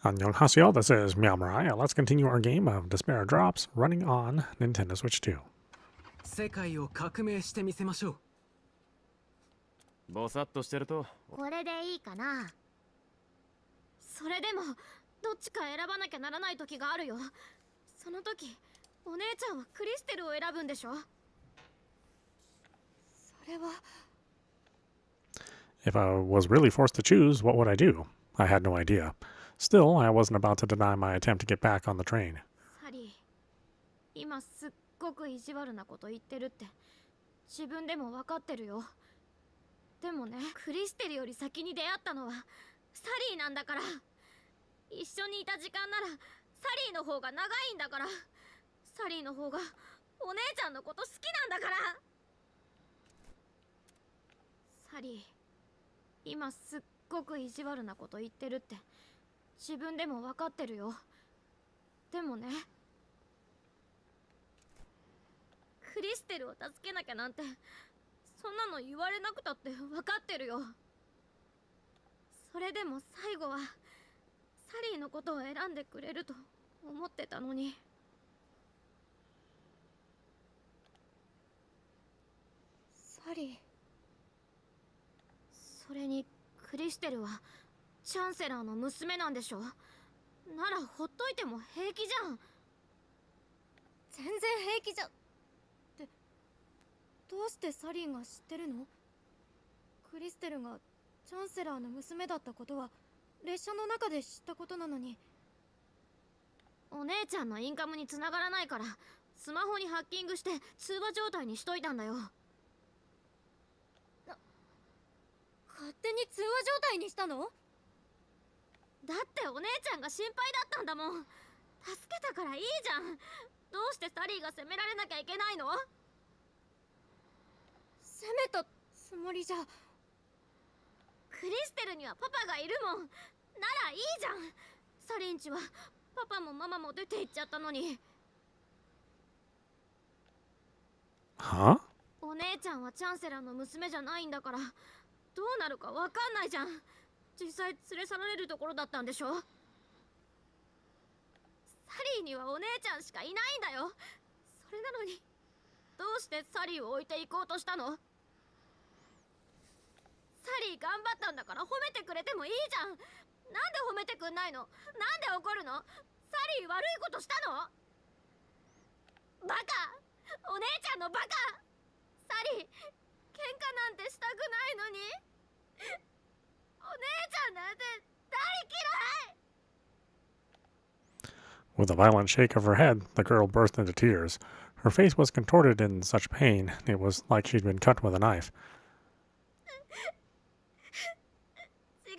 Annyeonghaseyo, this is meowmurai. Let's continue our game of Despera Drops running on Nintendo Switch 2. 世界を革命してみせましょう。ぼさっとしてるとこれでいいかな。それでもどっちか選ばなきゃならない時があるよ。その時お姉ちゃんはクリステルを選ぶんでしょ。それは If I was really forced to choose, what would I do? I had no idea. Still, I wasn't about to deny my attempt to get back on the train. サリー、今すっごく意地悪なこと言ってるって自分でも分かってるよ。でもね、クリステルより先に出会ったのはサリーなんだから。一緒にいた時間ならサリーの方が長いんだから。サリーの方がお姉ちゃんのこと好きなんだから。サリー、今すっごく意地悪なこと言ってるって自分でも分かってるよ。でもね、クリステルを助けなきゃなんてそんなの言われなくたって分かってるよ。それでも最後はサリーのことを選んでくれると思ってたのに。サリー、それにクリステルはチャンセラーの娘なんでしょ。ならほっといても平気じゃん。全然平気じゃってどうしてサリーが知ってるの？クリステルがチャンセラーの娘だったことは列車の中で知ったことなのに。お姉ちゃんのインカムに繋がらないからスマホにハッキングして通話状態にしといたんだよ。勝手に通話状態にしたの？だってお姉ちゃんが心配だったんだもん。助けたからいいじゃん。どうしてサリーが責められなきゃいけないの？責めたつもりじゃ。クリステルにはパパがいるもん。ならいいじゃん。サリンチはパパもママも出て行っちゃったのに。Huh? お姉ちゃんはチャンセラーの娘じゃないんだからどうなるかわかんないじゃん。実際連れ去られるところだったんでしょ。サリーにはお姉ちゃんしかいないんだよ。それなのにどうしてサリーを置いていこうとしたの？サリー頑張ったんだから褒めてくれてもいいじゃん。なんで褒めてくんないの？なんで怒るの？サリー悪いことしたの？バカ！お姉ちゃんのバカ！サリー、喧嘩なんてしたくないのに。お姉ちゃんなんて大嫌い！ With a violent shake of her head, the girl burst into tears. Her face was contorted in such pain, it was like she'd been cut with a knife. 違う。嫌い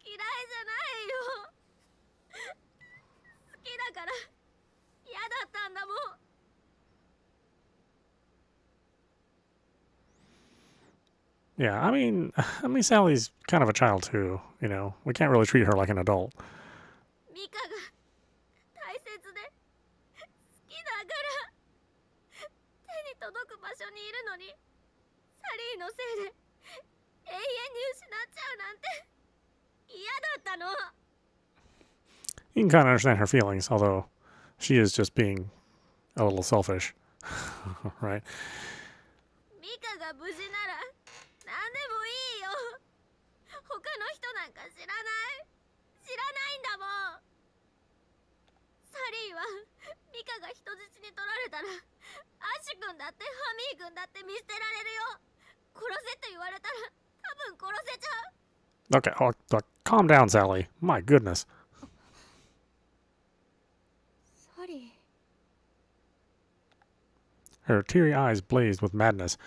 じゃないよ。好きだから嫌だったんだもん。Yeah, I mean, Sally's kind of a child too, you know. We can't really treat her like an adult. ミカが大切で好きだから手に届く場所にいるのにサリーのせいで永遠に失っちゃうなんて嫌だったの。 You can kind of understand her feelings, although she is just being a little selfish, right? ミカが無事なら何でもいいよ。他の人なんか知らないんだもん。サリーはミカが人質に取られたらアッシュ君だってハミー君だって見捨てられるよ。殺せって言われたら多分殺せちゃう。 Okay, calm down, Sally. My goodness. サリー、 Her teary eyes blazed with madness,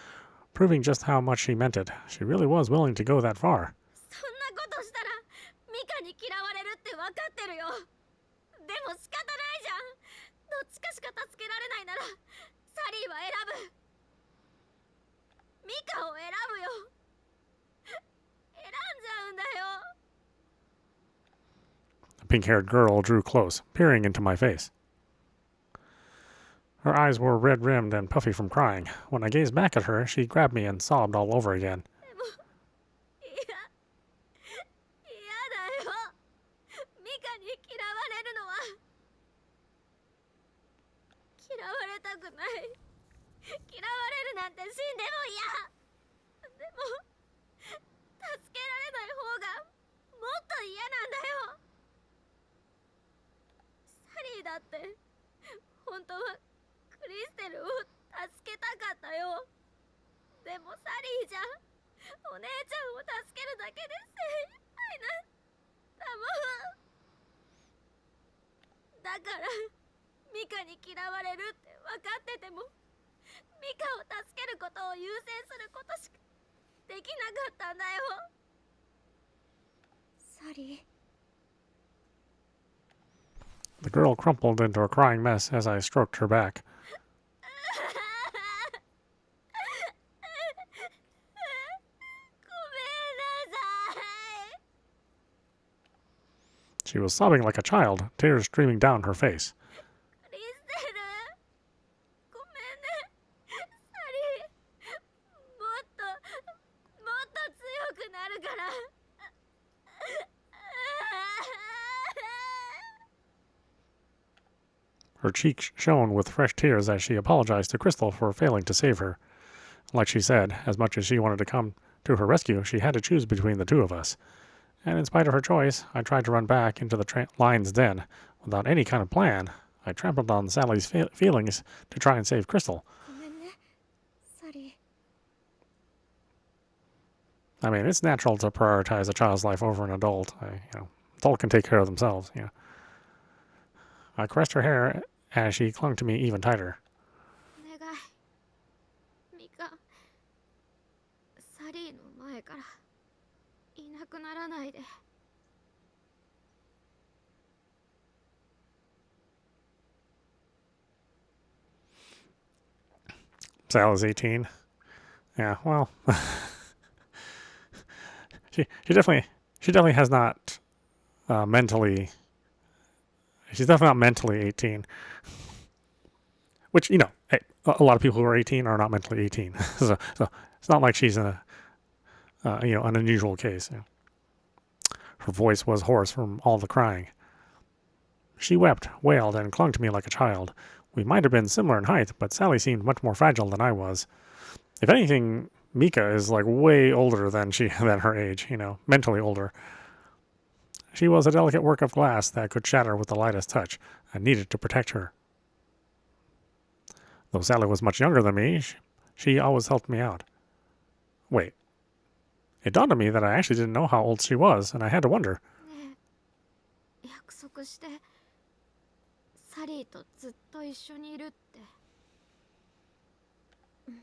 proving just how much she meant it. She really was willing to go that far. そんなことしたらミカに嫌われるって分かってるよ。でも仕方ないじゃん。どっちかしか助けられないならサリーは選ぶ。ミカを選ぶよ。選んじゃうんだよ。 The pink-haired girl drew close, peering into my face. Her eyes were red-rimmed and puffy from crying. When I gazed back at her, she grabbed me and sobbed all over again. でも嫌だよ。れたくない。嫌われるなんて死んでも嫌。でも助けられない方がもっと嫌なんだよ。サリーだって本当はクリステルを助けたかったよ。でもサリーじゃお姉ちゃんを助けるだけで精一杯なんだもん。だからミカに嫌われるって分かっててもミカを助けることを優先することしかできなかったんだよ。サリー。 The girl crumpled into a crying mess as I stroked her back. She was sobbing like a child, tears streaming down her face. クリステル、ごめんね。サリー、もっと強くなるから。Her cheeks shone with fresh tears as she apologized to Crystal for failing to save her. Like she said, as much as she wanted to come to her rescue, she had to choose between the two of us. And in spite of her choice, I tried to run back into the lion's den. Without any kind of plan, I trampled on Sally's feelings to try and save Crystal. ごめんね、サリー。 I mean, it's natural to prioritize a child's life over an adult. Adult can take care of themselves. I caressed her hair as she clung to me even tighter. お願い、ミカ。サリーの前からいなくならないで。Sal's 18. Yeah, well, she definitely has not mentally. She's definitely not mentally 18. Which, hey, a lot of people who are 18 are not mentally 18. so it's not like she's an unusual case. Her voice was hoarse from all the crying. She wept, wailed, and clung to me like a child. We might have been similar in height, but Sally seemed much more fragile than I was. If anything, Mika is like way older than her age, mentally older. She was a delicate work of glass that could shatter with the lightest touch. I needed to protect her. Though Sally was much younger than me, she always helped me out. Wait. It dawned on me that I actually didn't know how old she was, and I had to wonder. ねえ、約束してサリーとずっと一緒にいるって。うん、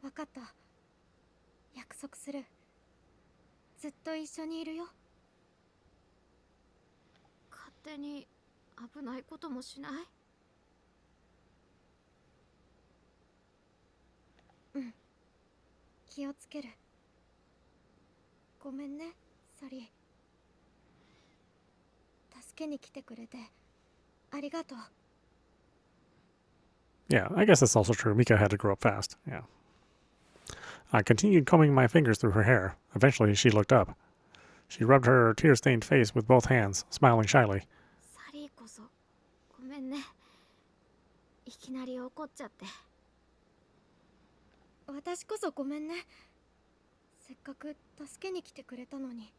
分かった。約束する。ずっと一緒にいるよ。勝手に危ないこともしない？うん、気をつける。ごめんね、サリー。助けに来てくれてありがとう。 Yeah, I guess that's also true. Mika had to grow up fast. Yeah. I continued combing my fingers through her hair. Eventually, she looked up. She rubbed her tear-stained face with both hands, smiling shyly. サリーこそごめんね。いきなり怒っちゃって。私こそごめんね。せっかく助けに来てくれたのに。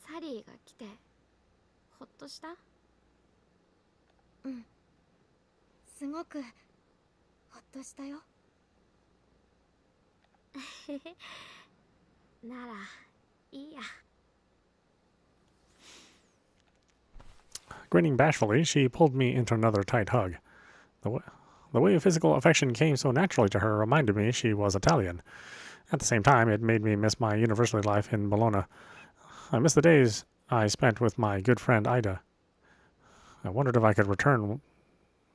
サリーが来てほっとした？うん、すごくほっとしたよ。ならいいや。 Grinning bashfully, she pulled me into another tight hug. The way physical affection came so naturally to her reminded me she was Italian. At the same time, it made me miss my university life in Bologna. I missed the days I spent with my good friend Ida. I wondered if I could return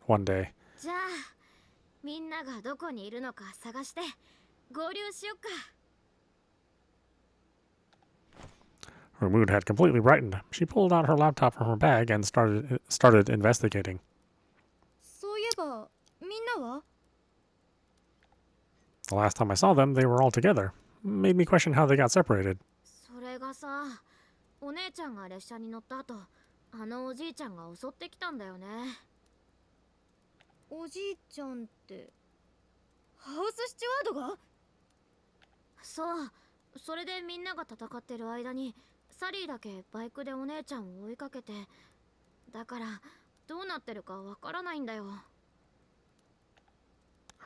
one day. じゃあみんながどこにいるのか探して合流しよっか。 Her mood had completely brightened. She pulled out her laptop from her bag and started investigating. そういえばみんなは？ The last time I saw them, they were all together. Made me question how they got separated. それがさ、お姉ちゃんが列車に乗った後、あのおじいちゃんが襲ってきたんだよね。おじいちゃんってハウススチュワードが？そう、それでみんなが戦ってる間にサリーだけバイクでお姉ちゃんを追いかけて、だからどうなってるかわからないんだよ。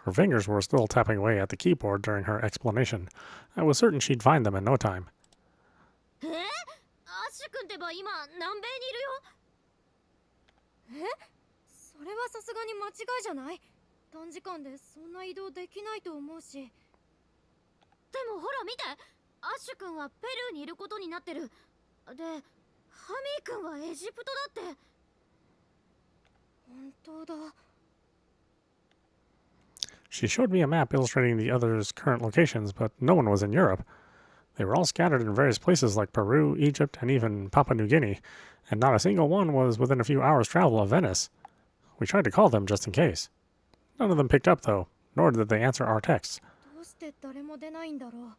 Her fingers were still tapping away at the keyboard during her explanation. I was certain she'd find them in no time. アッシュ君ってば今南米にいるよ。それはさすがに間違いじゃない？短時間でそんな移動できないと思うし。でもほら見て、アッシュ君はペルーにいることになってる。で、ハミー君はエジプトだって。本当だ。She showed me a map illustrating the others' current locations, but no one was in Europe. They were all scattered in various places like Peru, Egypt, and even Papua New Guinea, and not a single one was within a few hours' travel of Venice. We tried to call them just in case. None of them picked up, though, nor did they answer our texts. どうして誰も出ないんだろ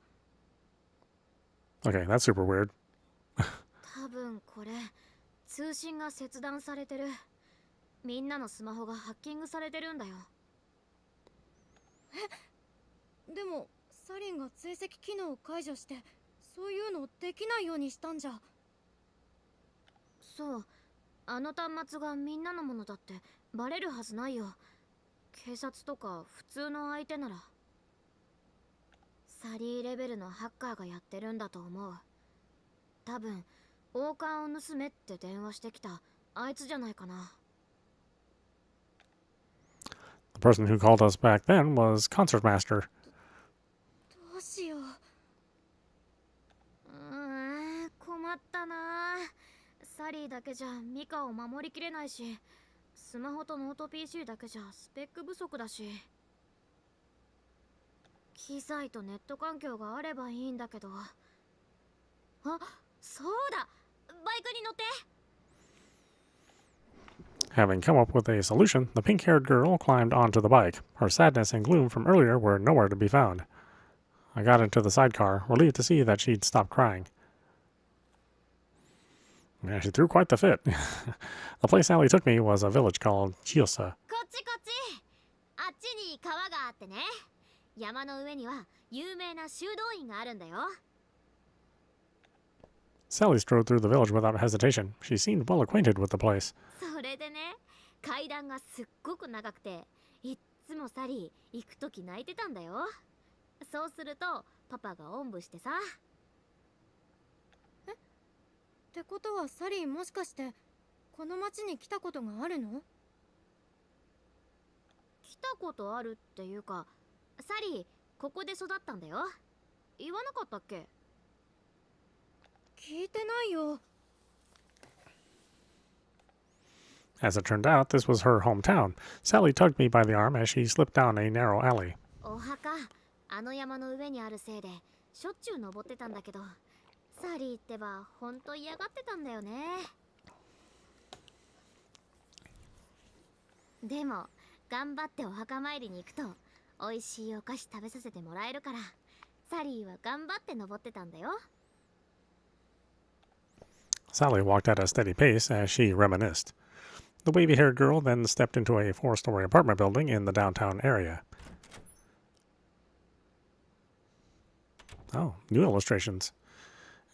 う。 Okay, that's super weird. 多分これ通信が切断されてる。みんなのスマホがハッキングされてるんだよ。でもサリンが追跡機能を解除してそういうのできないようにしたんじゃ。そう、あの端末がみんなのものだってバレるはずないよ。警察とか普通の相手なら。サリーレベルのハッカーがやってるんだと思う。多分王冠を盗めって電話してきたあいつじゃないかな。The person who called us back then was Concertmaster. どうしよう。困ったな。サリーだけじゃミカを守りきれないし、スマホとノート PC だけじゃスペック不足だし。機材とネット環境があればいいんだけど。あ、そうだ、バイクに乗って。Having come up with a solution, the pink-haired girl climbed onto the bike. Her sadness and gloom from earlier were nowhere to be found. I got into the sidecar, relieved to see that she'd stopped crying. Yeah, she threw quite the fit. The place Sally took me was a village called Chiosa. こっちこっち。あっちに川があってね。山の上には有名な修道院があるんだよ。Sally strode through the village without hesitation. She seemed well acquainted with the place. それでね、階段がすっごく長くて、いっつもサリー行くとき泣いてたんだよ。そうするとパパがおんぶしてさ。ってことはサリーもしかしてこの町に来たことがあるの？来たことあるっていうか、サリーここで育ったんだよ。言わなかったっけ？聞いてないよ。As it turned out, this was her hometown. Sally tugged me by the arm as she slipped down a narrow alley. お墓、あの山の上にあるせいでしょっちゅう登ってたんだけど、サリーってばほんと嫌がってたんだよね。でも頑張ってお墓参りに行くと美味しいお菓子食べさせてもらえるから、サリーは頑張って登ってたんだよ。Sally walked at a steady pace as she reminisced. The wavy-haired girl then stepped into a 4-story apartment building in the downtown area. Oh, new illustrations.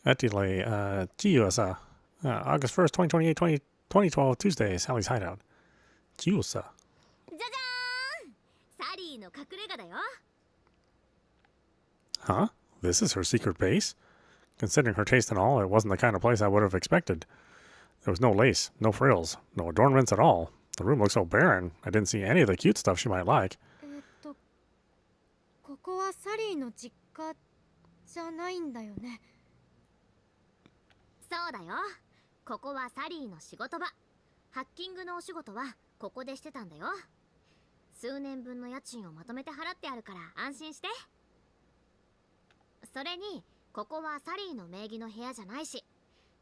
Atile, Chiusa. August 1st, 2028, 2012, Tuesday, Sally's Hideout. Chiusa. じゃじゃーん、サリーの隠れ家だよ。 Huh? This is her secret base? Considering her taste and all, it wasn't the kind of place I would have expected. There was no lace, no frills, no adornments at all. The room looked so barren, I didn't see any of the cute stuff she might like. ここはサリーの実家じゃないんだよね。そうだよ。ここはサリーの仕事場。ハッキングのお仕事はここでしてたんだよ。数年分の家賃をまとめて払ってあるから安心して。それにここはサリーの名義の部屋じゃないし、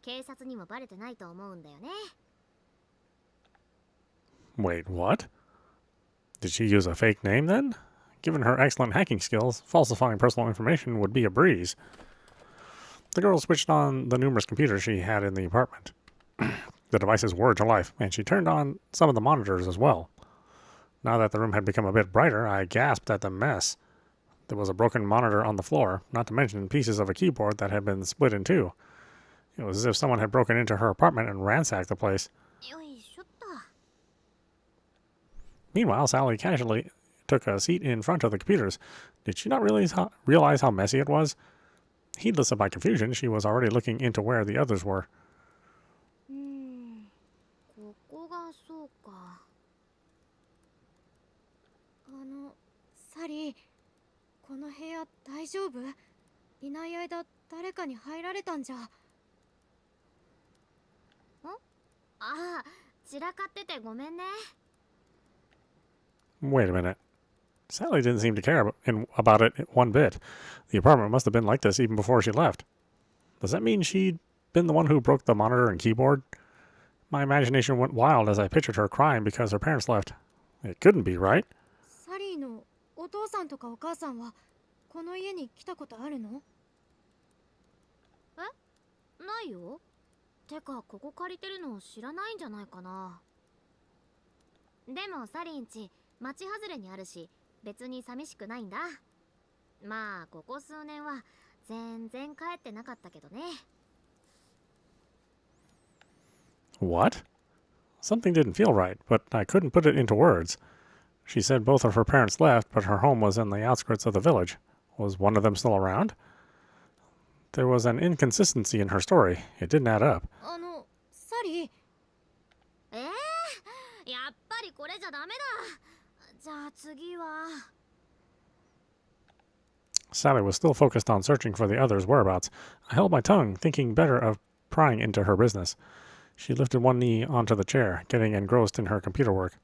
警察にもバレてないと思うんだよね。 Wait, what? Did she use a fake name then? Given her excellent hacking skills, falsifying personal information would be a breeze. The girl switched on the numerous computers she had in the apartment. The devices were to life, and she turned on some of the monitors as well. Now that the room had become a bit brighter, I gasped at the mess. There was a broken monitor on the floor, not to mention pieces of a keyboard that had been split in two. It was as if someone had broken into her apartment and ransacked the place. よいしょっと。 Meanwhile, Sally casually took a seat in front of the computers. Did she not realize how messy it was? Heedless of my confusion, she was already looking into where the others were. ここがそうか。サリー、この部屋大丈夫？いない間誰かに入られたんじゃ。ああ、散らかっててごめんね。 Wait a minute. Sally didn't seem to care about it one bit. The apartment must have been like this even before she left. Does that mean she'd been the one who broke the monitor and keyboard? My imagination went wild as I pictured her crying because her parents left. It couldn't be, right? サリーのお父さんとかお母さんはこの家に来たことあるの？ないよ。てかここ借りてるの知らないんじゃないかな。でもサリンち町外れにあるし別に寂しくないんだ。まあここ数年は全然帰ってなかったけどね。 What? Something didn't feel right, but I couldn't put it into words. She said both of her parents left, but her home was in the outskirts of the village. Was one of them still around? There was an inconsistency in her story. It didn't add up. サリー。やっぱりこれじゃダメだ。じゃあ次は。 Sally was still focused on searching for the others' whereabouts. I held my tongue, thinking better of prying into her business. She lifted one knee onto the chair, getting engrossed in her computer work.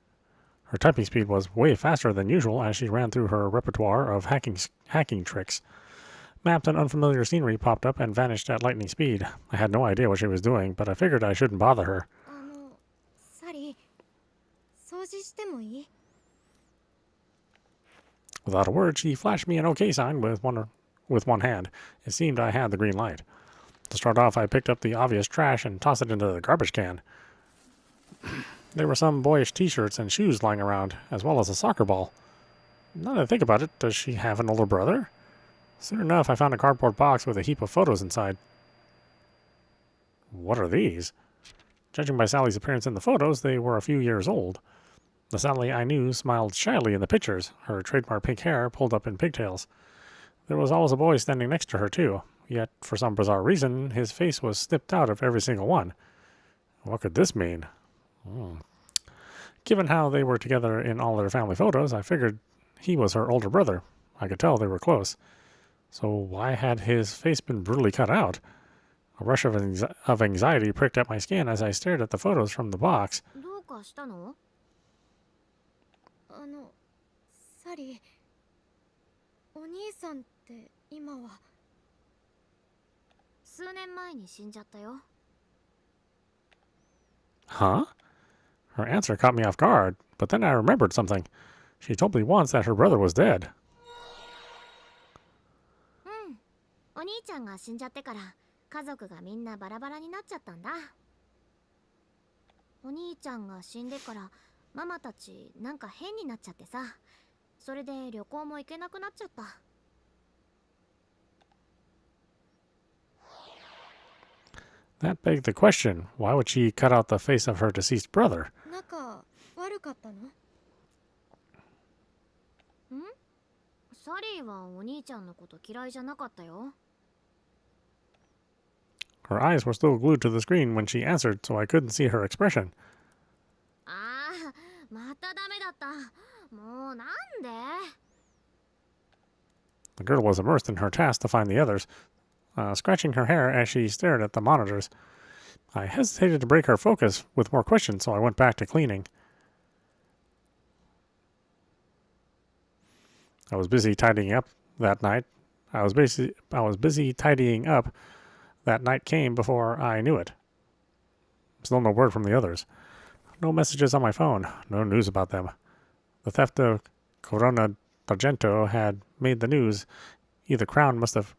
Her typing speed was way faster than usual as she ran through her repertoire of hacking tricks. Maps and unfamiliar scenery popped up and vanished at lightning speed. I had no idea what she was doing, but I figured I shouldn't bother her. サリー、掃除してもいい？ Without a word, she flashed me an OK sign with one hand. It seemed I had the green light. To start off, I picked up the obvious trash and tossed it into the garbage can. There were some boyish t-shirts and shoes lying around, as well as a soccer ball. Now that I think about it, does she have an older brother? Soon enough, I found a cardboard box with a heap of photos inside. What are these? Judging by Sally's appearance in the photos, they were a few years old. The Sally I knew smiled shyly in the pictures, her trademark pink hair pulled up in pigtails. There was always a boy standing next to her, too, yet for some bizarre reason, his face was snipped out of every single one. What could this mean? Given how they were together in all their family photos, I figured he was her older brother. I could tell they were close. So why had his face been brutally cut out? A rush of anxiety pricked at my skin as I stared at the photos from the box. どうかしたの？サリー、お兄さんって今は？数年前に死んじゃったよ。 Huh? Her answer caught me off guard, but then I remembered something. She told me once that her brother was dead. お兄ちゃんが死んじゃってから家族がみんなバラバラになっちゃったんだ。お兄ちゃんが死んでからママたちなんか変になっちゃってさ、それで旅行も行けなくなっちゃった。 That begged the question, why would she cut out the face of her deceased brother? 仲悪かったの？サリーはお兄ちゃんのこと嫌いじゃなかったよ。 Her eyes were still glued to the screen when she answered, so I couldn't see her expression. ああ、またダメだった。もうなんで？ The girl was immersed in her task to find the others, scratching her hair as she stared at the monitors. I hesitated to break her focus with more questions, so I went back to cleaning. I was busy tidying up that night. I was busy tidying up. That night came before I knew it. Still no word from the others. No messages on my phone. No news about them. The theft of Corona d'Argento had made the news. The Crown must have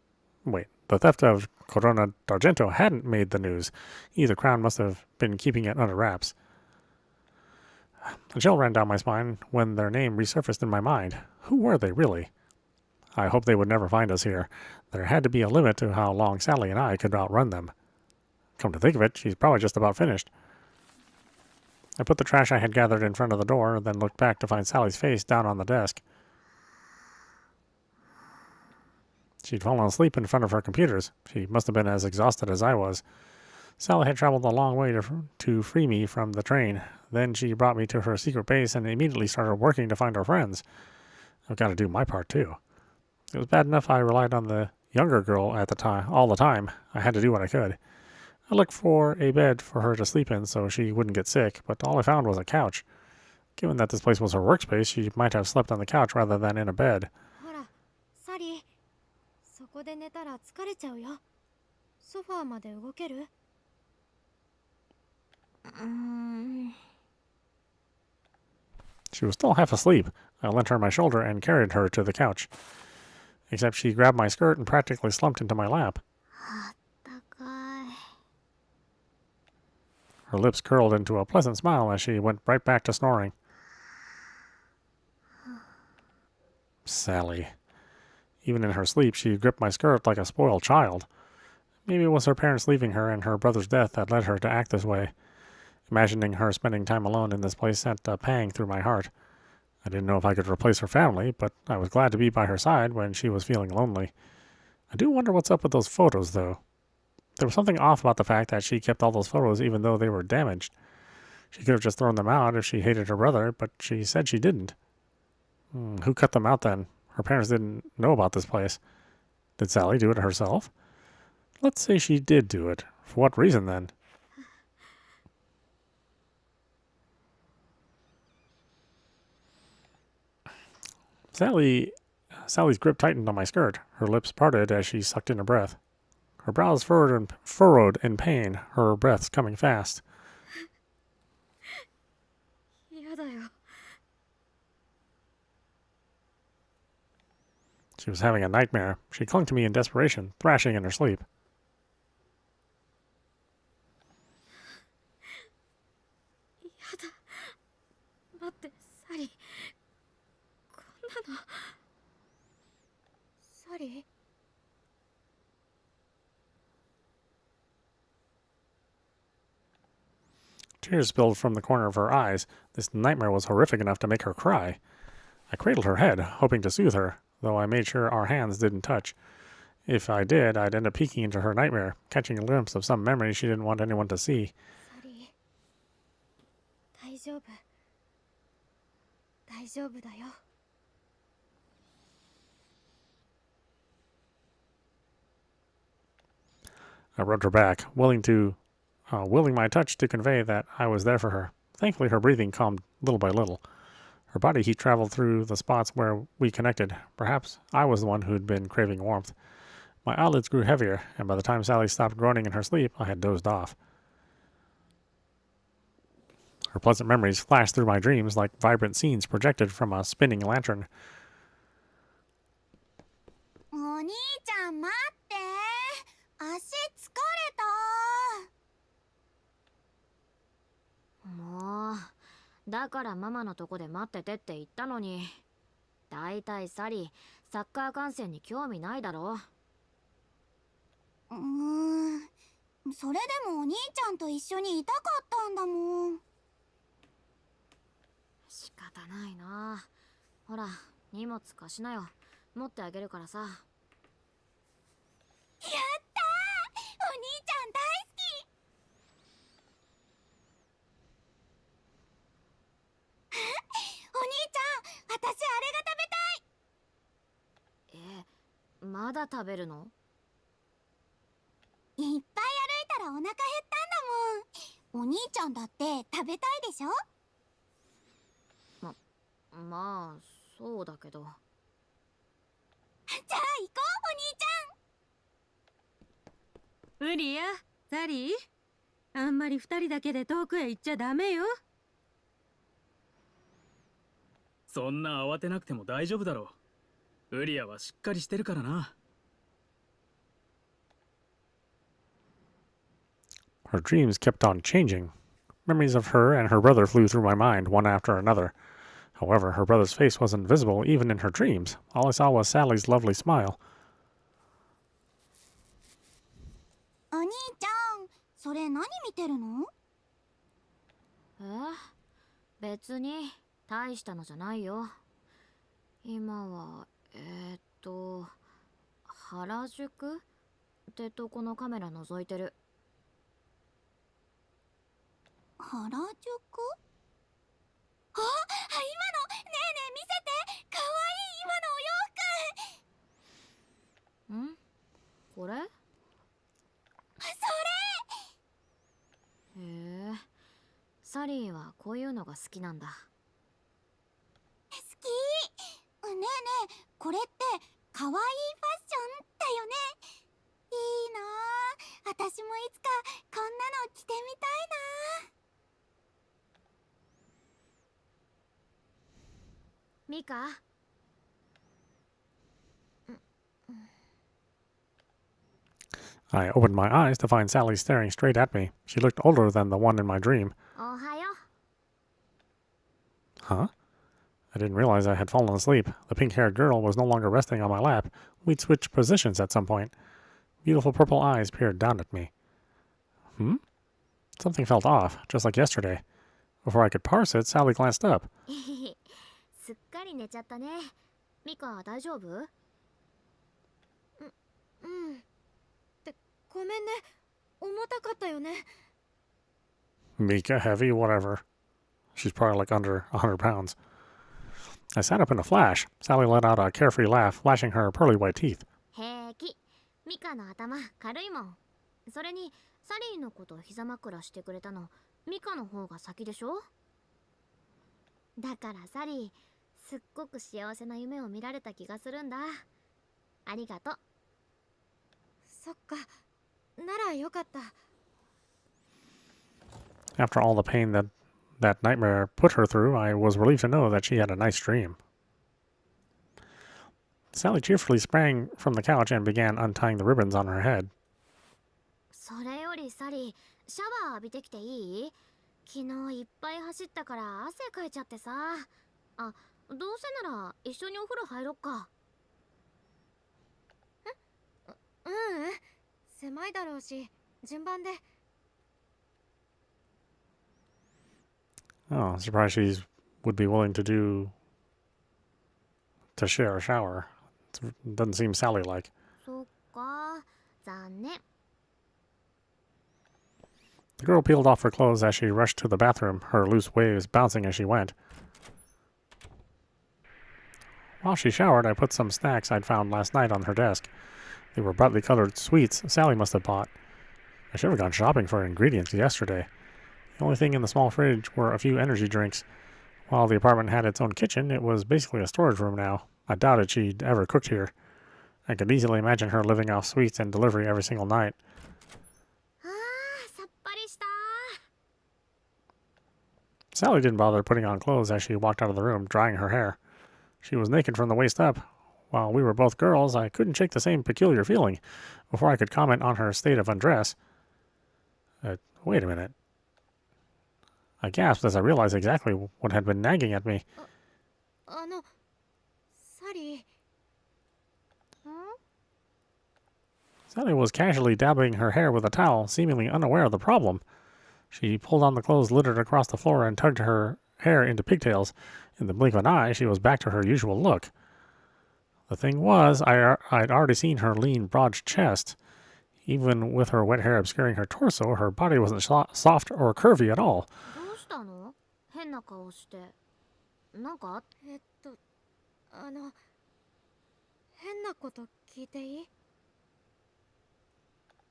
the theft of Corona d'Argento hadn't made the news. Either crown must have been keeping it under wraps. A chill ran down my spine when their name resurfaced in my mind. Who were they, really? I hoped they would never find us here. There had to be a limit to how long Sally and I could outrun them. Come to think of it, she's probably just about finished. I put the trash I had gathered in front of the door, then looked back to find Sally's face down on the desk. She'd fallen asleep in front of her computers. She must have been as exhausted as I was. Sally had traveled a long way to free me from the train. Then she brought me to her secret base and immediately started working to find our friends. I've got to do my part, too. It was bad enough I relied on the younger girl at the time, all the time. I had to do what I could. I looked for a bed for her to sleep in so she wouldn't get sick, but all I found was a couch. Given that this place was her workspace, she might have slept on the couch rather than in a bed. ほら、サリー。そこで寝たら疲れちゃうよ。ソファーまで動ける？ She was still half asleep. I leant her on my shoulder and carried her to the couch. Except she grabbed my skirt and practically slumped into my lap. Her lips curled into a pleasant smile as she went right back to snoring. Sally. Even in her sleep, she gripped my skirt like a spoiled child. Maybe it was her parents leaving her and her brother's death that led her to act this way. Imagining her spending time alone in this place sent a pang through my heart. I didn't know if I could replace her family, but I was glad to be by her side when she was feeling lonely. I do wonder what's up with those photos, though. There was something off about the fact that she kept all those photos even though they were damaged. She could have just thrown them out if she hated her brother, but she said she didn't. Who cut them out then? Her parents didn't know about this place. Did Sally do it herself? Let's say she did do it. For what reason then? Sally's grip tightened on my skirt. Her lips parted as she sucked in her breath. Her brows furrowed in pain, her breaths coming fast. 嫌だよ。 She was having a nightmare. She clung to me in desperation, thrashing in her sleep. 嫌だ。待って、サリー。こんなの。サリー？ Tears spilled from the corner of her eyes. This nightmare was horrific enough to make her cry. I cradled her head, hoping to soothe her, though I made sure our hands didn't touch. If I did, I'd end up peeking into her nightmare, catching a glimpse of some memory she didn't want anyone to see. サリー。大丈夫。大丈夫だよ。 I rubbed her back, willing my touch to convey that I was there for her. Thankfully, her breathing calmed little by little. Her body heat traveled through the spots where we connected. Perhaps I was the one who'd been craving warmth. My eyelids grew heavier, and by the time Sally stopped groaning in her sleep, I had dozed off. Her pleasant memories flashed through my dreams like vibrant scenes projected from a spinning lantern. お兄ちゃん待って。足疲れた。もう、だからママのとこで待っててって言ったのに。だいたいサリー、サッカー観戦に興味ないだろ。それでもお兄ちゃんと一緒にいたかったんだもん。仕方ないな。ほら、荷物貸しなよ。持ってあげるからさ。やったー！お兄ちゃん大好き！お兄ちゃん、私あれが食べたい！まだ食べるの？いっぱい歩いたらお腹減ったんだもん。お兄ちゃんだって食べたいでしょ？まあ、そうだけど。じゃあ行こう、お兄ちゃん。ウリア、サリー、あんまり二人だけで遠くへ行っちゃダメよ。そんな慌てなくても大丈夫だろう。ウリアはしっかりしてるからな。Her dreams kept on changing. Memories of her and her brother flew through my mind, one after another. However, her brother's face wasn't visible even in her dreams. All I saw was Sally's lovely smile. お兄ちゃん、それ何見てるの？別に大したのじゃないよ。今は原宿ってとこのカメラ覗いてる。原宿？あ、今のねえねえ見せて。かわいい今のお洋服。ん？これ？それ！へえ、サリーはこういうのが好きなんだ。好き。ねえねえ、これってかわいいファッションだよね。いいなあ。私もいつかこんなの着てみたいな。ミカ。I opened my eyes to find Sally staring straight at me. She looked older than the one in my dream. おはよ Huh? I didn't realize I had fallen asleep. The pink-haired girl was no longer resting on my lap. We'd switched positions at some point. Beautiful purple eyes peered down at me. Something felt off, just like yesterday. Before I could parse it, Sally glanced up. すっかり寝ちゃったね。ミカ大丈夫？ってごめんね。重たかったよね。 Mika, heavy, whatever. She's probably like under 100 pounds. I sat up in a flash. Sally let out a carefree laugh, flashing her pearly white teeth. 平気。ミカの頭軽いもん。それにサリーのこと膝枕してくれたのミカの方が先でしょ。だからサリー、すっごく幸せな夢を見られた気がするんだ。ありがとう。そっか。ならよかった。 After all the pain that nightmare put her through, I was relieved to know that she had a nice dream. Sally cheerfully sprang from the couch and began untying the ribbons on her head. それよりサリー、シャワー浴びてきていい？昨日いっぱい走ったから汗かいちゃってさ。あ、どうせなら一緒にお風呂入ろっか。狭いだろうし、順番で。 Oh, surprised she would be willing to share a shower. It doesn't seem Sally-like. そっか、残念。 The girl peeled off her clothes as she rushed to the bathroom, her loose waves bouncing as she went. While she showered, I put some snacks I'd found last night on her desk. They were brightly colored sweets Sally must have bought. I should have gone shopping for ingredients yesterday. The only thing in the small fridge were a few energy drinks. While the apartment had its own kitchen, it was basically a storage room now. I doubted she'd ever cooked here. I could easily imagine her living off sweets and delivery every single night. あー、さっぱりした。 Sally didn't bother putting on clothes as she walked out of the room, drying her hair. She was naked from the waist up. While we were both girls, I couldn't shake the same peculiar feeling. Before I could comment on her state of undress... wait a minute. I gasped as I realized exactly what had been nagging at me. サリー。 Sally was casually dabbing her hair with a towel, seemingly unaware of the problem. She pulled on the clothes littered across the floor and tugged her hair into pigtails. In the blink of an eye, she was back to her usual look. The thing was, I'd already seen her lean, broad chest. Even with her wet hair obscuring her torso, her body wasn't soft or curvy at all. どうしたの？変な顔して。なんか？変なこと聞いていい？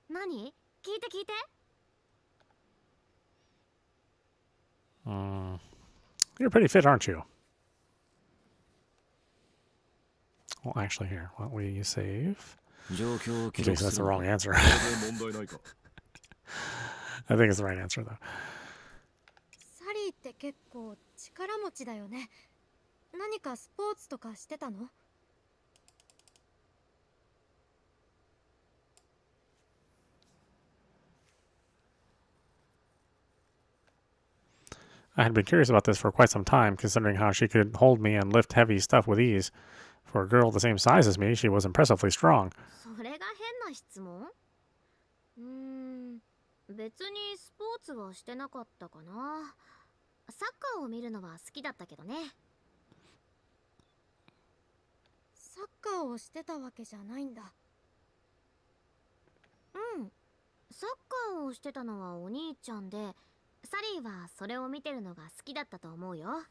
何？聞いて聞いて。You're pretty fit, aren't you? Well, actually, here, why don't we save? In case that's the wrong answer. I think it's the right answer, though. サリーって結構力持ちだよね。何かスポーツとかしてたの？ I I had been curious about this for quite some time, considering how she could hold me and lift heavy stuff with ease. For a girl the same size as me, she was impressively strong. それが変な質問？別にスポーツはしてなかったかな。サッカーを見るのは好きだったけどね。サッカーをしてたわけじゃないんだ。うん。サッカーをしてたのはお兄ちゃんで、サリーはそれを見てるのが好きだったと思うよ。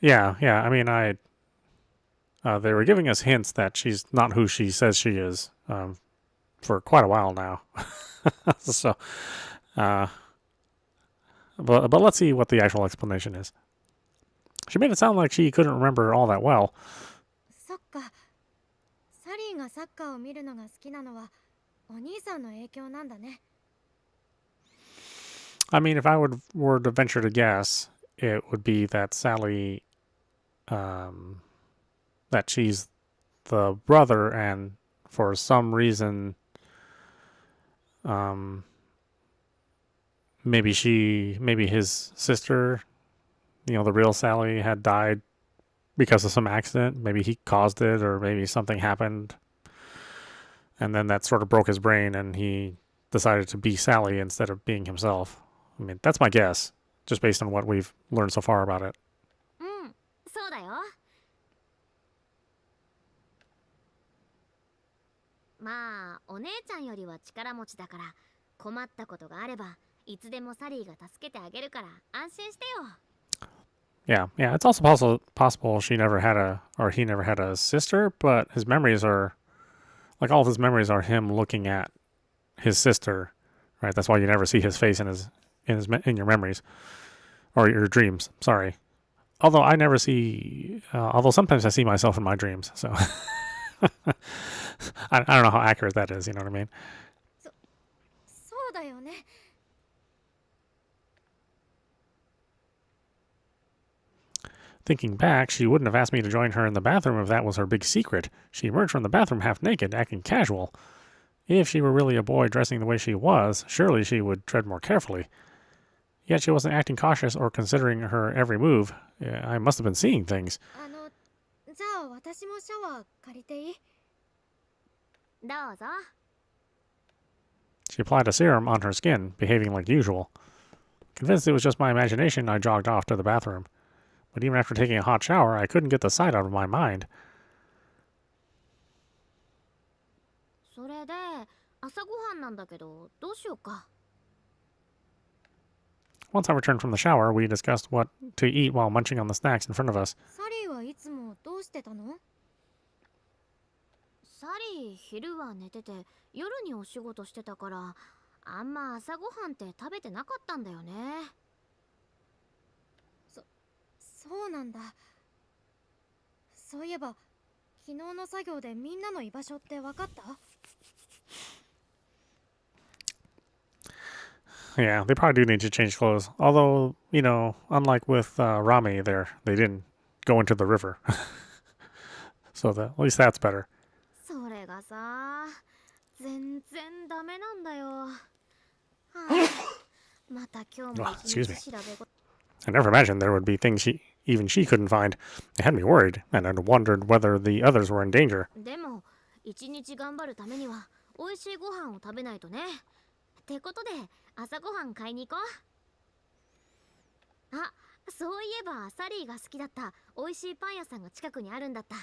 Yeah, yeah. I mean, they were giving us hints that she's not who she says she is for quite a while now. So, but let's see what the actual explanation is. She made it sound like she couldn't remember all that well. そっか。サリーがサッカーを見るのが好きなのはお兄さんの影響なんだね。I mean, if I were to venture to guess, it would be that Sally, that she's the brother, and for some reason, maybe his sister, the real Sally, had died because of some accident. Maybe he caused it, or maybe something happened, and then that sort of broke his brain, and he decided to be Sally instead of being himself. I mean, that's my guess, just based on what we've learned so far about it. うん、そうだよ。まあ、お姉ちゃんよりは力持ちだから、困ったことがあれば、いつでもサリーが助けてあげるから安心してよ。Yeah, yeah. It's also possible she never had he never had a sister, but his memories are, like, all of his memories are him looking at his sister, right? That's why you never see his face in your memories or your dreams. Sorry. Although I never see, although sometimes I see myself in my dreams. So I don't know how accurate that is. You know what I mean? そうだよね。Thinking back, she wouldn't have asked me to join her in the bathroom if that was her big secret. She emerged from the bathroom half naked, acting casual. If she were really a boy dressing the way she was, surely she would tread more carefully. Yet she wasn't acting cautious or considering her every move. I must have been seeing things. じゃあ私もシャワー借りていい？どうぞ。She applied a serum on her skin, behaving like usual. Convinced it was just my imagination, I jogged off to the bathroom. But even after taking a hot shower, I couldn't get the sight out of my mind. それで、朝ごはんなんだけど、どうしようか。Once I returned from the shower, we discussed what to eat while munching on the snacks in front of us. サリーはいつもどうしてたの？サリー、昼は寝てて、夜にお仕事してたから、あんま朝ごはんって食べてなかったんだよね。そうなんだ。そういえば昨日の作業でみんなの居場所って分かった？ Yeah, they probably do need to change clothes. Although, unlike with Rami there, they didn't go into the river. So at least that's better. それがさ、全然ダメなんだよ。はあ、また今日も一日調べ事。I never imagined there would be things even she couldn't find. It had me worried, and I'd wondered whether the others were in danger. でも、一日頑張るためには、美味しいご飯を食べないとね。ってことで、朝ごはん買いに行こう。あ、そういえばサリーが好きだった美味しいパン屋さんが近くにあるんだった。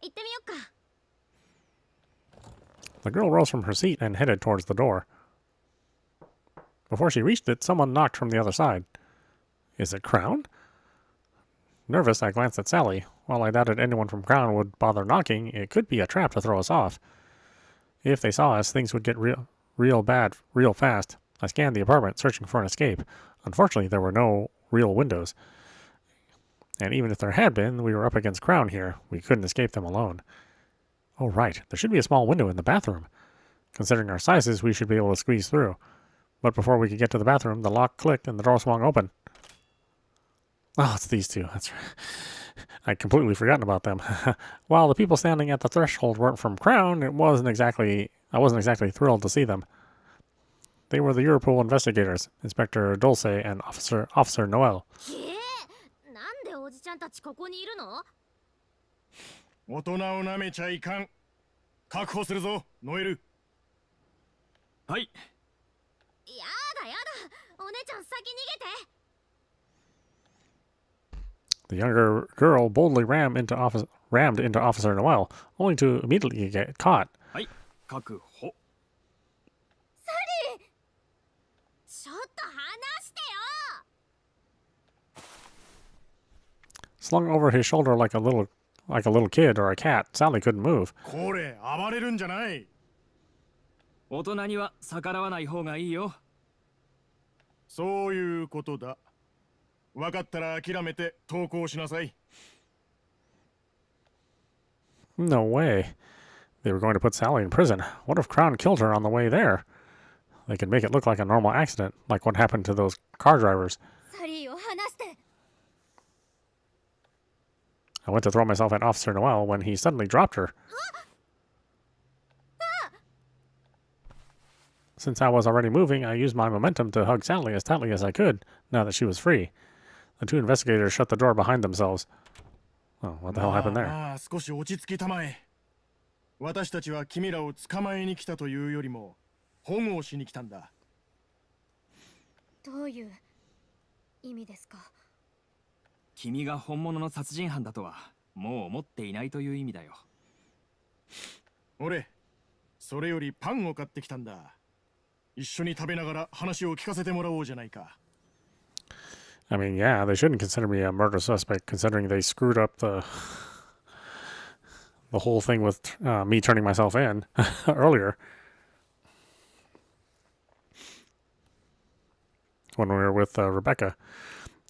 行ってみよっか。The girl rose from her seat and headed towards the door. Before she reached it, someone knocked from the other side. Is it Crown? Nervous, I glanced at Sally. While I doubted anyone from Crown would bother knocking, it could be a trap to throw us off. If they saw us, things would get real bad real fast. I scanned the apartment, searching for an escape. Unfortunately, there were no real windows. And even if there had been, we were up against Crown here. We couldn't escape them alone. Oh, right. There should be a small window in the bathroom. Considering our sizes, we should be able to squeeze through. But before we could get to the bathroom, the lock clicked and the door swung open. Oh, it's these two. That's right. I'd completely forgotten about them. While the people standing at the threshold weren't from Crown, I wasn't exactly thrilled to see them. They were the Europol investigators, Inspector Dulce and Officer Noel. なんでおじちゃんたちここにいるの？大人を舐めちゃいかん。確保するぞ、ノエル。はい。やだやだ、お姉ちゃん先逃げて。The younger girl boldly rammed into Officer Noel, only to immediately get caught. はい、確保。ちょっと離してよ。 Slung over his shoulder like a little kid or a cat, Sally couldn't move. これ、暴れるんじゃない。大人には逆らわない方がいいよ。そういうことだ。分かったら諦めて投降しなさい。No way. They were going to put Sally in prison. What if Crown killed her on the way there? They could make it look like a normal accident, like what happened to those car drivers. サリーを離して。 I went to throw myself at Officer Noel when he suddenly dropped her. Since I was already moving, I used my momentum to hug Sally as tightly as I could, now that she was free. The two investigators shut the door behind themselves. Oh, what the hell happened there? まあ、少し落ち着きたまえ。私たちは君らを捕まえに来たというよりも、保護をしに来たんだ。どういう意味ですか？君が本物の殺人犯だとはもう思っていないという意味だよ。俺、それよりパンを買ってきたんだ。一緒に食べながら話を聞かせてもらおうじゃないか。I mean, yeah, they shouldn't consider me a murder suspect, considering they screwed up the whole thing with me turning myself in earlier. When we were with Rebecca.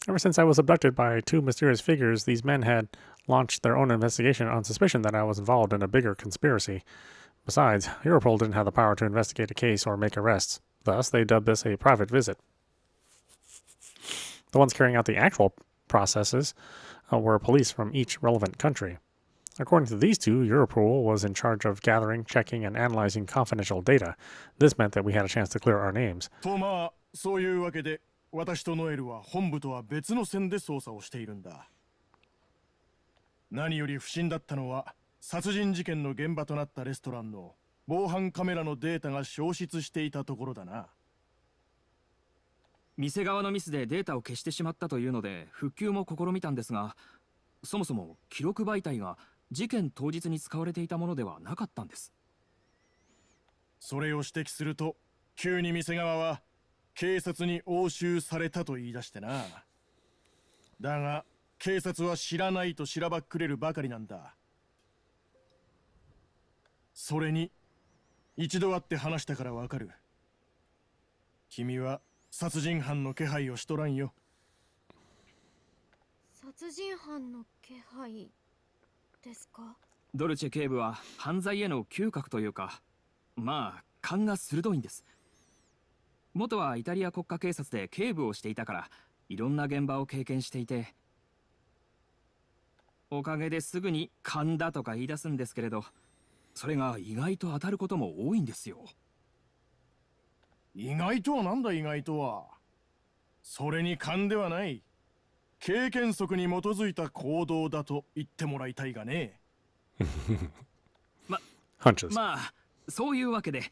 Ever since I was abducted by two mysterious figures, these men had launched their own investigation on suspicion that I was involved in a bigger conspiracy. Besides, Europol didn't have the power to investigate a case or make arrests. Thus, they dubbed this a private visit. The ones carrying out the actual processes were police from each relevant country. According to these two, Europol was in charge of gathering, checking, and analyzing confidential data. This meant that we had a chance to clear our names. とまあ、そういうわけで、私とノエルは本部とは別の線で捜査をしているんだ。何より不審だったのは、殺人事件の現場となったレストランの防犯カメラのデータが消失していたところだな。店側のミスでデータを消してしまったというので復旧も試みたんですが、そもそも記録媒体が事件当日に使われていたものではなかったんです。それを指摘すると、急に店側は警察に押収されたと言い出してな。だが警察は知らないとしらばっくれるばかりなんだ。それに一度会って話したからわかる。君は殺人犯の気配をしとらんよ。殺人犯の気配ですか？ドルチェ警部は犯罪への嗅覚というか、まあ勘が鋭いんです。元はイタリア国家警察で警部をしていたから、いろんな現場を経験していて、おかげですぐに勘だとか言い出すんですけれど、それが意外と当たることも多いんですよ。意外とはなんだ意外とは。それに勘ではない。経験則に基づいた行動だと言ってもらいたいがね。Hunches. まあそういうわけで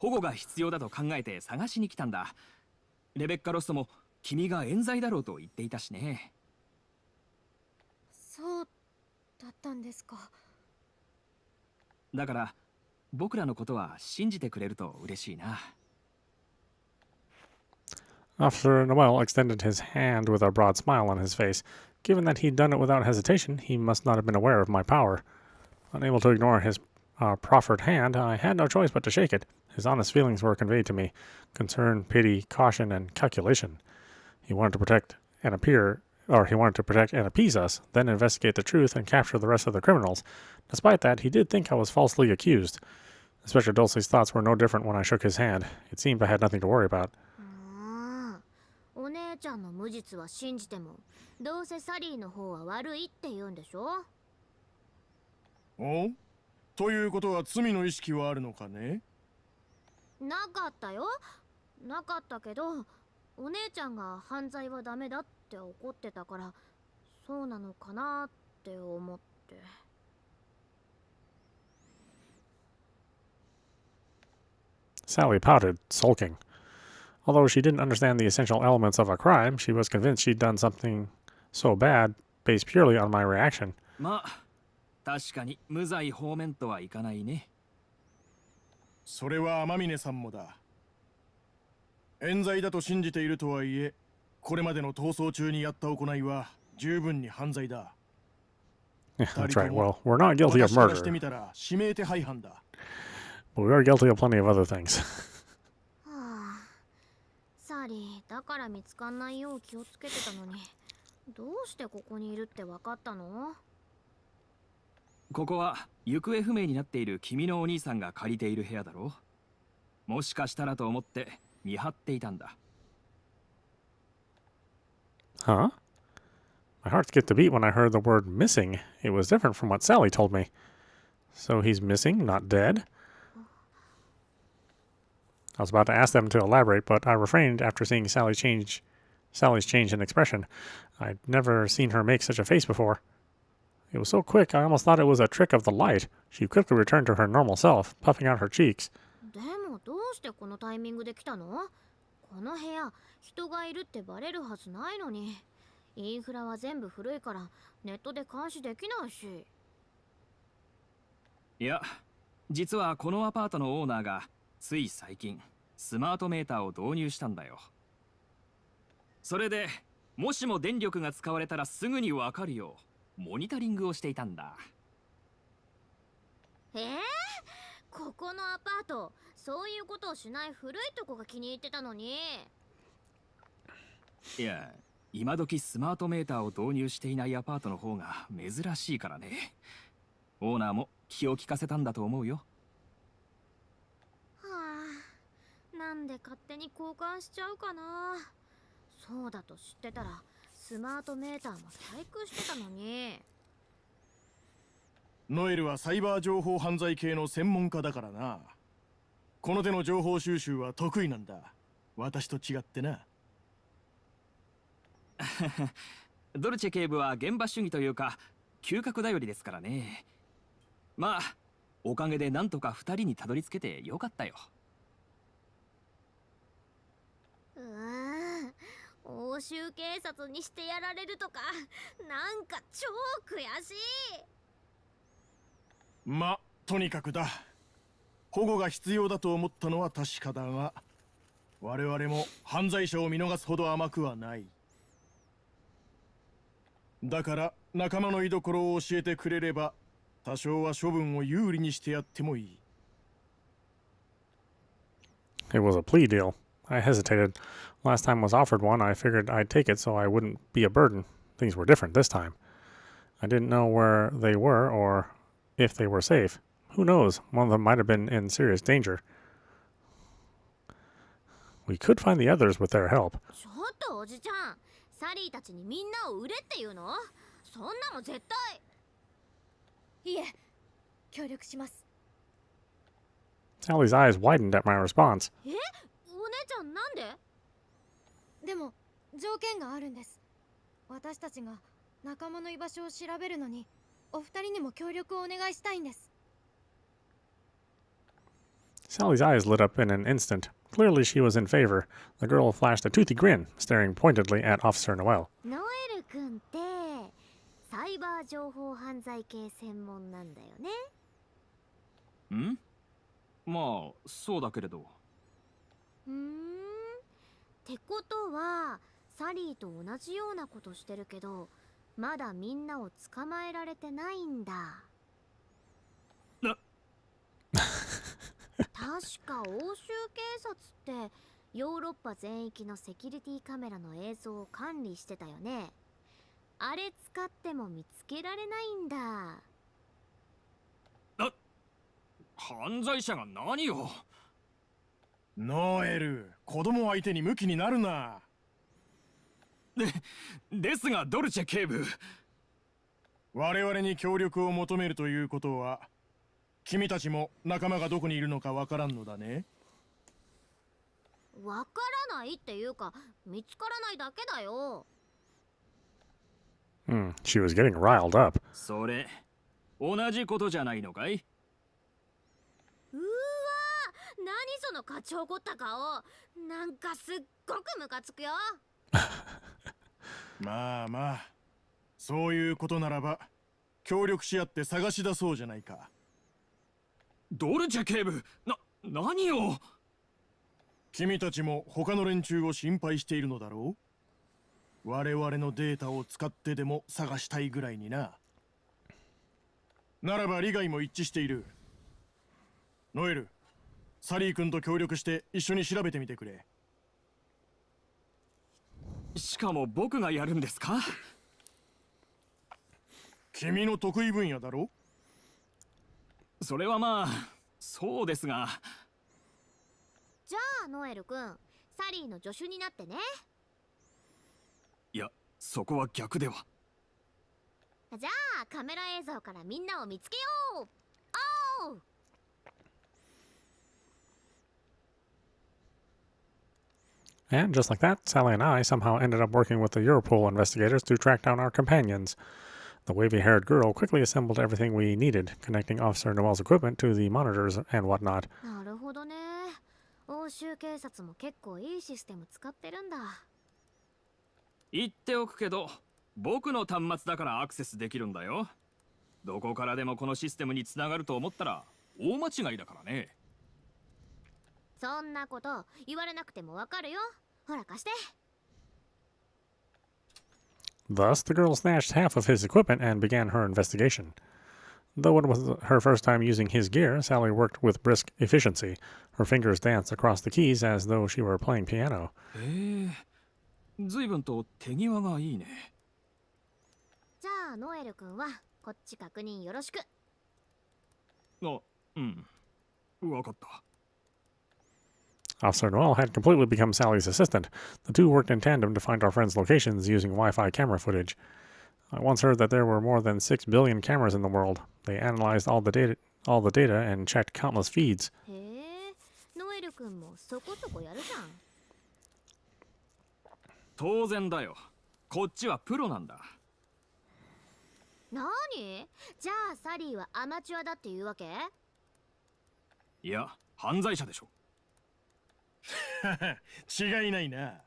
保護が必要だと考えて探しに来たんだ。レベッカ・ロストも君が冤罪だろうと言っていたしね。そうだったんですか。だから僕らのことは信じてくれると嬉しいな。Officer Noel extended his hand with a broad smile on his face. Given that he'd done it without hesitation, he must not have been aware of my power. Unable to ignore his proffered hand, I had no choice but to shake it. His honest feelings were conveyed to me: concern, pity, caution, and calculation. He wanted to protect and appease us, then investigate the truth and capture the rest of the criminals. Despite that, he did think I was falsely accused. Inspector Dulce's thoughts were no different when I shook his hand. It seemed I had nothing to worry about. お姉姉ちゃんの無実は信じてもどうせサリーの方は悪いって言うんでしょ。おということは罪の意識はあるのかね。なかったよ。なかったけどお姉ちゃんが犯罪はダメだって怒ってたからそうなのかなって思って。Sally pouted, sulking. Although she didn't understand the essential elements of a crime, she was convinced she'd done something so bad based purely on my reaction. まあ確かに無罪方面とはいかないね。それは天峰さんもだ。冤罪だと信じているとはいえ、これまでの逃走中にやった行いは十分に犯罪だ。That's right. Well, we're not guilty of 私からし murder, てみたら指名手配犯だ。but we are guilty of plenty of other things. はあ、サリーだから見つかんないよう気をつけてたのにどうしてここにいるって分かったの？ここは行方不明になっている君のお兄さんが借りている部屋だろ。もしかしたらと思って見張っていたんだ。Huh? My heart skipped a beat when I heard the word missing. It was different from what Sally told me. So he's missing, not dead? I was about to ask them to elaborate, but I refrained after seeing Sally's change in expression. I'd never seen her make such a face before. It was so quick, I almost thought it was a trick of the light. She quickly returned to her normal self, puffing out her cheeks. でもどうしてこのタイミングで来たの？この部屋人がいるってバレるはずないのに。インフラは全部古いからネットで監視できないし。いや、実はこのアパートのオーナーがつい最近スマートメーターを導入したんだよ。それでもしも電力が使われたらすぐにわかるようモニタリングをしていたんだ。ここのアパートそういうことをしない古いとこが気に入ってたのに。いや、今時スマートメーターを導入していないアパートの方が珍しいからね。オーナーも気を利かせたんだと思うよ。はあ、なんで勝手に交換しちゃうかな。そうだと知ってたらスマートメーターも細工してたのに。ノエルはサイバー情報犯罪系の専門家だからな。この手の情報収集は得意なんだ。私と違ってな。ドルチェ警部は現場主義というか嗅覚頼りですからね。まあおかげでなんとか2人にたどり着けてよかったよ。欧州警察にしてやられるとかなんか超悔しい。ま、とにかくだ。保護が必要だと思ったのは確かだが、我々も犯罪者を見逃すほど甘くはない。だから仲間の居所を教えてくれれば多少は処分を有利にしてやってもいい。It was a plea deal. I hesitated. Last time was offered one, I figured I'd take it so I wouldn't be a burden. Things were different this time. I didn't know where they were or if they were safe. Who knows? One of them might have been in serious danger. We could find the others with their help. ちょっとおじちゃん、サリーたちにみんなを売れって言うの？そんなの絶対。いえ、協力します。 Sally's eyes widened at my response. お姉ちゃんなんで？でも条件があるんです。私たちが仲間の居場所を調べるのにお二人にも協力をお願いしたいんです。 Sally's eyes lit up in an instant. Clearly she was in favor. The girl flashed a toothy grin, staring pointedly at Officer Noel. ノエル君ってサイバー情報犯罪系専門なんだよね。ん？まあそうだけれど。ってことはサリーと同じようなことしてるけどまだみんなを捕まえられてないんだ。確か欧州警察ってヨーロッパ全域のセキュリティカメラの映像を管理してたよね。あれ使っても見つけられないんだ。犯罪者が何を。ノエル、子供相手にムキになるな。ですがドルチェ警部、我々に協力を求めるということは、君たちも仲間がどこにいるのかわからんのだね。わからないっていうか見つからないだけだよ。She was getting riled up. それ同じことじゃないのかい？うわー、何その勝ち誇った顔。なんかすっごくムカつくよ。まあまあ、そういうことならば協力し合って探し出そうじゃないか。ドルチェ警部、何を？君たちも他の連中を心配しているのだろう。我々のデータを使ってでも探したいぐらいにな。ならば利害も一致している。ノエル、サリー君と協力して一緒に調べてみてくれ。しかも僕がやるんですか？君の得意分野だろ。それはまあそうですが。じゃあノエル君、サリーの助手になってね。いや、そこは逆では。じゃあカメラ映像からみんなを見つけよう。おう。And just like that, Sally and I somehow ended up working with the Europol investigators to track down our companions. The wavy-haired girl quickly assembled everything we needed, connecting Officer Noel's equipment to the monitors and whatnot. なるほどね。欧州警察も結構いいシステム使ってるんだ。言っておくけど、僕の端末だからアクセスできるんだよ。どこからでもこのシステムにつながると思ったら大間違いだからね。そんなこと言われなくてもわかるよ。ほら貸して。Thus, the girl snatched half of his equipment and began her investigation. Though it was her first time using his gear, Sally worked with brisk efficiency. Her fingers danced across the keys as though she were playing piano. 随分と手際がいいね。じゃあノエル君はこっち確認よろしく。うん、わかった。Officer Noel had completely become Sally's assistant. The two worked in tandem to find our friends' locations using Wi-Fi camera footage. I once heard that there were more than 6 billion cameras in the world. They analyzed all the data and checked countless feeds. へえ、ノエル君もそこそこやるじゃん。当然だよ。こっちはプロなんだ。なに？じゃあサリーはアマチュアだっていうわけ？いや、犯罪者でしょ。違いないな。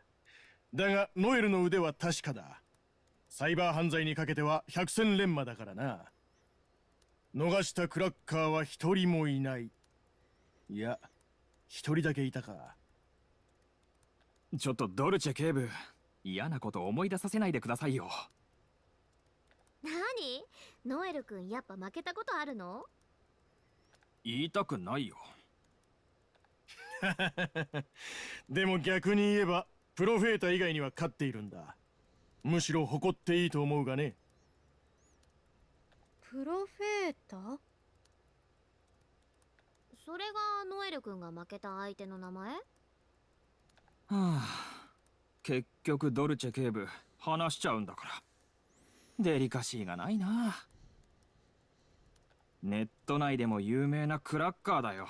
だがノエルの腕は確かだ。サイバー犯罪にかけては百戦錬磨だからな。逃したクラッカーは一人もいない。いや、一人だけいたか。ちょっとドルチェ警部、嫌なこと思い出させないでくださいよ。なに？ノエル君やっぱ負けたことあるの？言いたくないよ。でも逆に言えばプロフェータ以外には勝っているんだ。むしろ誇っていいと思うがね。プロフェータ？それがノエル君が負けた相手の名前？はあ、結局ドルチェ警部話しちゃうんだから。デリカシーがないな。ネット内でも有名なクラッカーだよ。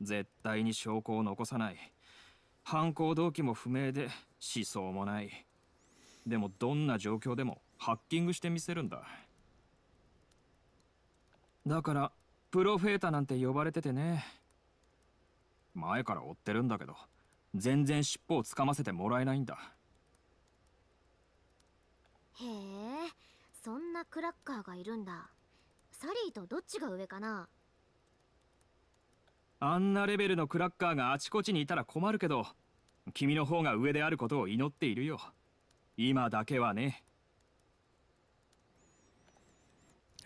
絶対に証拠を残さない。犯行動機も不明で思想もない。でもどんな状況でもハッキングしてみせるんだ。だからプロフェータなんて呼ばれててね。前から追ってるんだけど全然尻尾をつかませてもらえないんだ。へえ、そんなクラッカーがいるんだ。サリーとどっちが上かな？あんなレベルのクラッカーがあちこちにいたら困るけど、君の方が上であることを祈っているよ。今だけはね。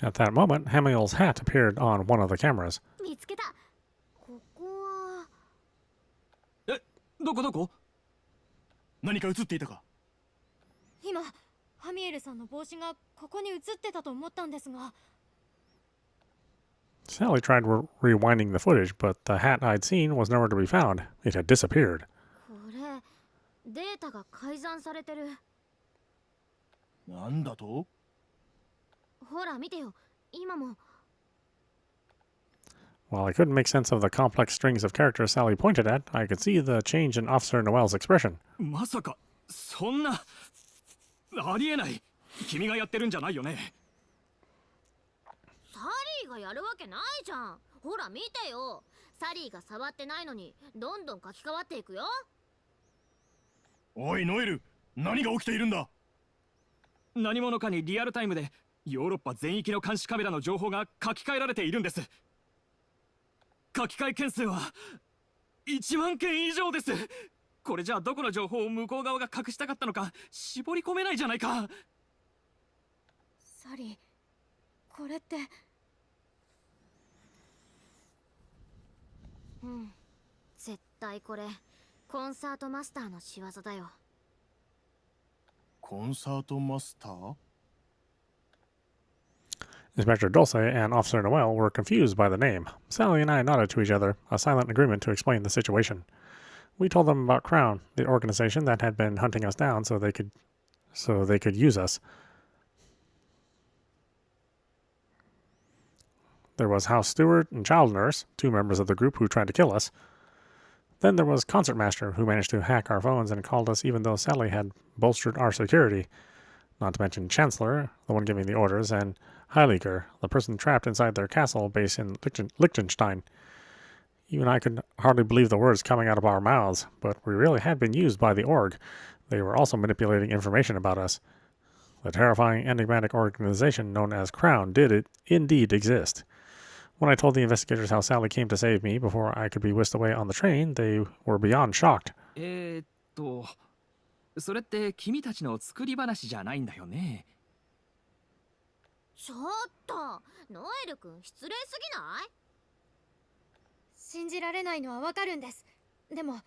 At that moment, Hamiel's hat appeared on one of the cameras. 見つけた。ここは。どこ？何か映っていたか？今ハミエルさんの帽子がここに映ってたと思ったんですが。Sally tried rewinding the footage, but the hat I'd seen was nowhere to be found. It had disappeared. これデータが改ざんされてる。なんだと？ほら見てよ、今も。 While I couldn't make sense of the complex strings of characters Sally pointed at, I could see the change in Officer Noel's expression. まさかそんなありえない。君がやってるんじゃないよね。サリーがやるわけないじゃん。ほら見てよ、サリーが触ってないのにどんどん書き換わっていくよ。おいノエル、何が起きているんだ？何者かにリアルタイムでヨーロッパ全域の監視カメラの情報が書き換えられているんです。書き換え件数は1万件以上です。これじゃあどこの情報を向こう側が隠したかったのか絞り込めないじゃないか。サリー、これって。うん、絶対これコンサートマスターの仕業だよ。コンサートマスター？ Inspector Dulce and Officer Noel were confused by the name. Sally and I nodded to each other, a silent agreement to explain the situation. We told them about Crown, the organization that had been hunting us down so they could use us. There was House Steward and Child Nurse, 2 members of the group who tried to kill us. Then there was Concertmaster, who managed to hack our phones and called us even though Sally had bolstered our security. Not to mention Chancellor, the one giving the orders, and Heiliger, the person trapped inside their castle base in Liechtenstein. Even I could hardly believe the words coming out of our mouths, but we really had been used by the org. They were also manipulating information about us. The terrifying enigmatic organization known as Crown did indeed exist. When I told the investigators how Sally came to save me before I could be whisked away on the train, they were beyond shocked. それって君たちの作り話じゃないんだよね。ちょっとノエル君失礼すぎない？信じられないのはわかるんです。でも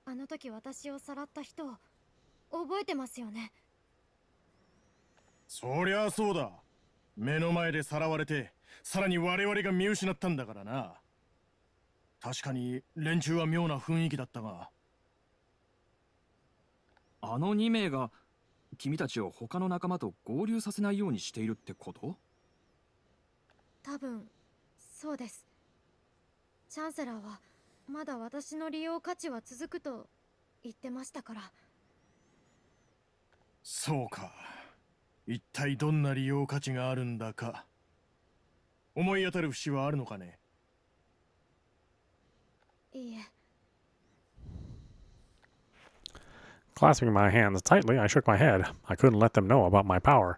あの時私をさらった人を覚えてますよね。そりゃそうだ。目の前でさらわれて、さらに我々が見失ったんだからな。確かに連中は妙な雰囲気だったが。あの2名が君たちを他の仲間と合流させないようにしているってこと？多分そうです。チャンセラーはまだ私の利用価値は続くと言ってましたから。そうか。一体どんな利用価値があるんだか。思い当たる節はあるのかね？いいえ。Clasping my hands tightly, I shook my head. I couldn't let them know about my power.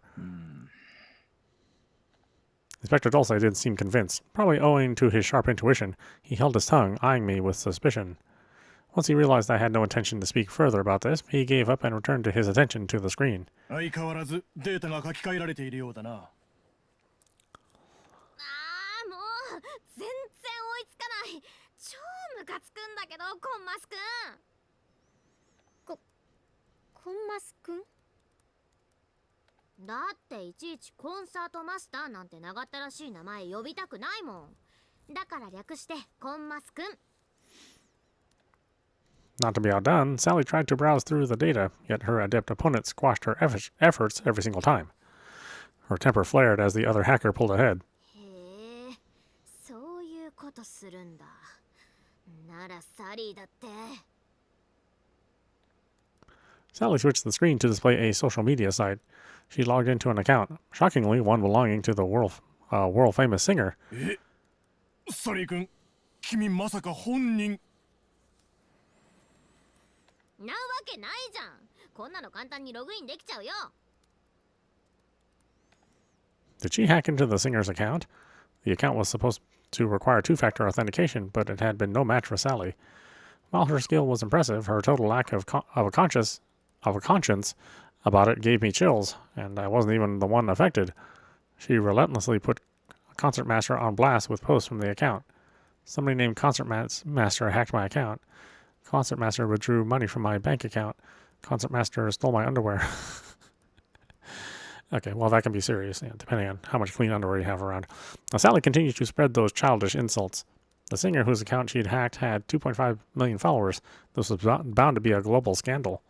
Inspector Dulce didn't seem convinced. Probably owing to his sharp intuition, he held his tongue, eyeing me with suspicion. Once he realized I had no intention to speak further about this, he gave up and returned his attention to the screen. 相変わらずデータが書き換えられているようだな。もう全然追いつかない。超ムカつくんだけど、コンマスくん。コンマスくん？だっていちいちコンサートマスターなんて長ったらしい名前呼びたくないもん。だから略してコンマスくん。Not to be outdone, Sally tried to browse through the data, yet her adept opponent squashed her efforts every single time. Her temper flared as the other hacker pulled ahead. へえ、そういうことするんだ。ならサリーだって。Sally switched the screen to display a social media site. She logged into an account, shockingly one belonging to the world-famous singer. サリー君、君まさか本人？なわけないじゃん。こんなの簡単にログインできちゃうよ。Did she hack into the singer's account? The account was supposed to require 2-factor authentication, but it had been no match for Sally. While her skill was impressive, her total lack of a conscience about it gave me chills, and I wasn't even the one affected. She relentlessly put Concertmaster on blast with posts from the account. Somebody named Concertmaster hacked my account. Concertmaster withdrew money from my bank account. Concertmaster stole my underwear. Okay, well, that can be serious, depending on how much clean underwear you have around. Now, Sally continued to spread those childish insults. The singer whose account she'd hacked had 2.5 million followers. This was bound to be a global scandal.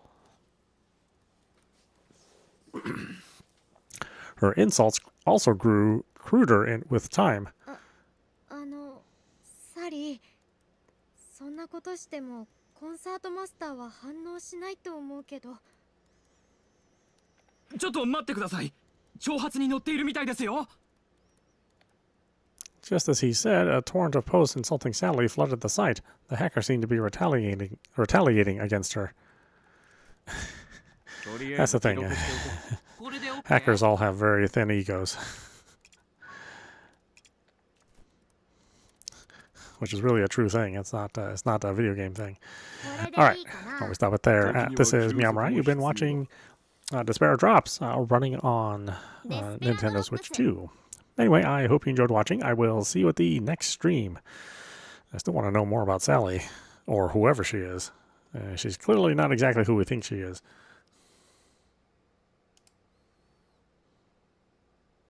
Her insults also grew cruder with time. サリー、そんなことしてもコンサートマスターは反応しないと思うけど。ちょっと待ってください。挑発に乗っているみたいですよ。Just as he said, a torrent of posts insulting Sally flooded the site. The hacker seemed to be retaliating against her. That's the thing. Hackers all have very thin egos. Which is really a true thing. It's not a video game thing. Alright, we stop it there. This is meowmurai. You've been watching Despera Drops running on Nintendo Switch 2. Anyway, I hope you enjoyed watching. I will see you at the next stream. I still want to know more about Sally, or whoever she is. She's clearly not exactly who we think she is.